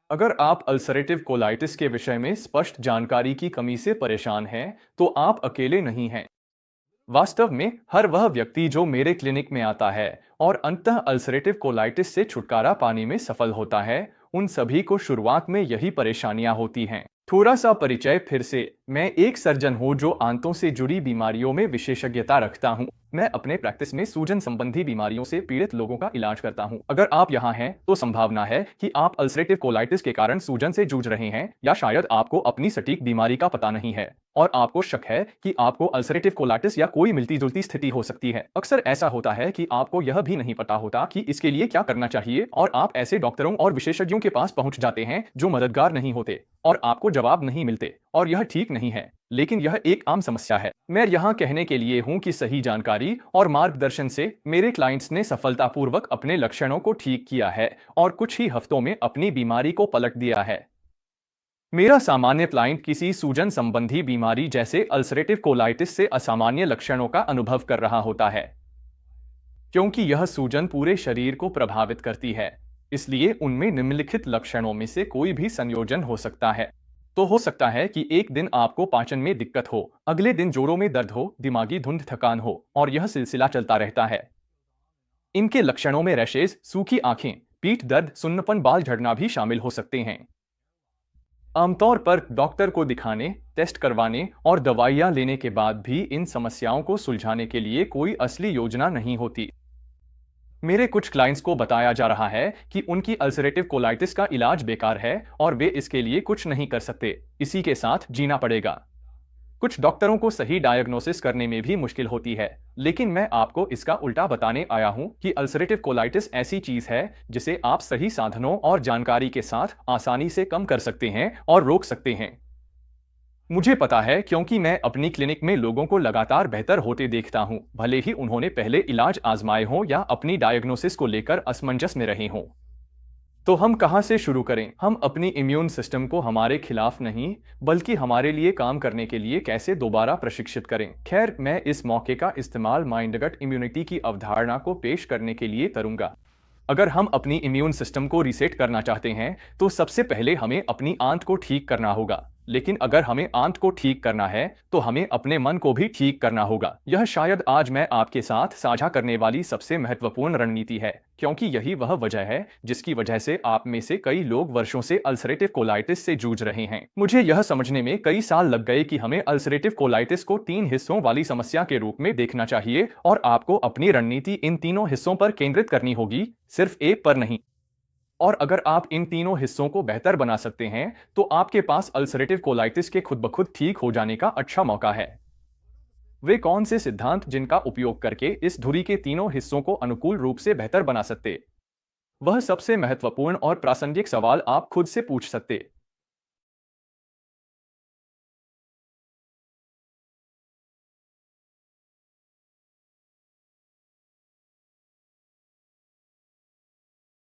अगर आप ulcerative colitis के विषय में स्पष्ट जानकारी की कमी से परेशान हैं, तो आप अकेले नहीं हैं। वास्तव में हर वह व्यक्ति जो मेरे क्लिनिक में आता है और अंततः अल्सरेटिव कोलाइटिस से छुटकारा पाने में सफल होता है, उन सभी को शुरुआत में यही परेशानियां होती हैं। थोड़ा सा परिचय फिर से, मैं एक सर्जन हूं जो आंतों से जुड़ी बीमारियों में विशेषज्ञता रखता हूं। मैं अपने प्रैक्टिस में सूजन संबंधी बीमारियों से पीड़ित लोगों का इलाज करता हूं। अगर आप यहां हैं तो संभावना है कि आप अल्सरेटिव कोलाइटिस के कारण सूजन से जूझ रहे हैं, या शायद आपको अपनी सटीक बीमारी का पता नहीं है और आपको शक है कि आपको अल्सरेटिव कोलाइटिस या कोई मिलती जुलती स्थिति हो सकती है। अक्सर ऐसा होता है कि आपको यह भी नहीं पता होता कि इसके लिए क्या करना चाहिए, और आप ऐसे डॉक्टरों और विशेषज्ञों के पास पहुंच जाते हैं जो मददगार नहीं होते और आपको जवाब नहीं मिलते, और यह ठीक नहीं है, लेकिन यह एक आम समस्या है। मैं यहाँ कहने के लिए हूँ कि सही जानकारी और मार्गदर्शन से मेरे क्लाइंट्स ने सफलतापूर्वक अपने लक्षणों को ठीक किया है और कुछ ही हफ्तों में अपनी बीमारी को पलट दिया है। मेरा सामान्य क्लाइंट किसी सूजन संबंधी बीमारी जैसे अल्सरेटिव कोलाइटिस से असामान्य लक्षणों का अनुभव कर रहा होता है। क्योंकि यह सूजन पूरे शरीर को प्रभावित करती है, इसलिए उनमें निम्नलिखित लक्षणों में से कोई भी संयोजन हो सकता है। तो हो सकता है कि एक दिन आपको पाचन में दिक्कत हो, अगले दिन जोड़ों में दर्द हो, दिमागी धुंध, थकान हो, और यह सिलसिला चलता रहता है। इनके लक्षणों में रैशेज, सूखी आंखें, पीठ दर्द, सुन्नपन, बाल झड़ना भी शामिल हो सकते हैं। आमतौर पर डॉक्टर को दिखाने, टेस्ट करवाने और दवाइयां लेने के बाद भी इन समस्याओं को सुलझाने के लिए कोई असली योजना नहीं होती। मेरे कुछ क्लाइंट्स को बताया जा रहा है कि उनकी अल्सरेटिव कोलाइटिस का इलाज बेकार है और वे इसके लिए कुछ नहीं कर सकते, इसी के साथ जीना पड़ेगा। कुछ डॉक्टरों को सही डायग्नोसिस करने में भी मुश्किल होती है, लेकिन मैं आपको इसका उल्टा बताने आया हूं कि अल्सरेटिव कोलाइटिस ऐसी चीज है जिसे आप सही साधनों और जानकारी के साथ आसानी से कम कर सकते हैं और रोक सकते हैं। मुझे पता है, क्योंकि मैं अपनी क्लिनिक में लोगों को लगातार बेहतर होते देखता हूं, भले ही उन्होंने पहले इलाज आजमाए हों या अपनी डायग्नोसिस को लेकर असमंजस में रहे हों। तो हम कहां से शुरू करें? हम अपनी इम्यून सिस्टम को हमारे खिलाफ नहीं, बल्कि हमारे लिए काम करने के लिए कैसे दोबारा प्रशिक्षित करें? खैर, मैं इस मौके का इस्तेमाल माइंड गट इम्यूनिटी की अवधारणा को पेश करने के लिए करूंगा। अगर हम अपनी इम्यून सिस्टम को रीसेट करना चाहते हैं, तो सबसे पहले हमें अपनी आंत को ठीक करना होगा। लेकिन अगर हमें आंत को ठीक करना है, तो हमें अपने मन को भी ठीक करना होगा। यह शायद आज मैं आपके साथ साझा करने वाली सबसे महत्वपूर्ण रणनीति है, क्योंकि यही वह वजह है जिसकी वजह से आप में से कई लोग वर्षों से अल्सरेटिव कोलाइटिस से जूझ रहे हैं। मुझे यह समझने में कई साल लग गए कि हमें अल्सरेटिव कोलाइटिस को 3 हिस्सों वाली समस्या के रूप में देखना चाहिए, और आपको अपनी रणनीति इन तीनों हिस्सों पर केंद्रित करनी होगी, सिर्फ एक पर नहीं। और अगर आप इन तीनों हिस्सों को बेहतर बना सकते हैं, तो आपके पास अल्सरेटिव कोलाइटिस के खुद ब खुद ठीक हो जाने का अच्छा मौका है। वे कौन से सिद्धांत जिनका उपयोग करके इस धुरी के तीनों हिस्सों को अनुकूल रूप से बेहतर बना सकते? वह सबसे महत्वपूर्ण और प्रासंगिक सवाल आप खुद से पूछ सकते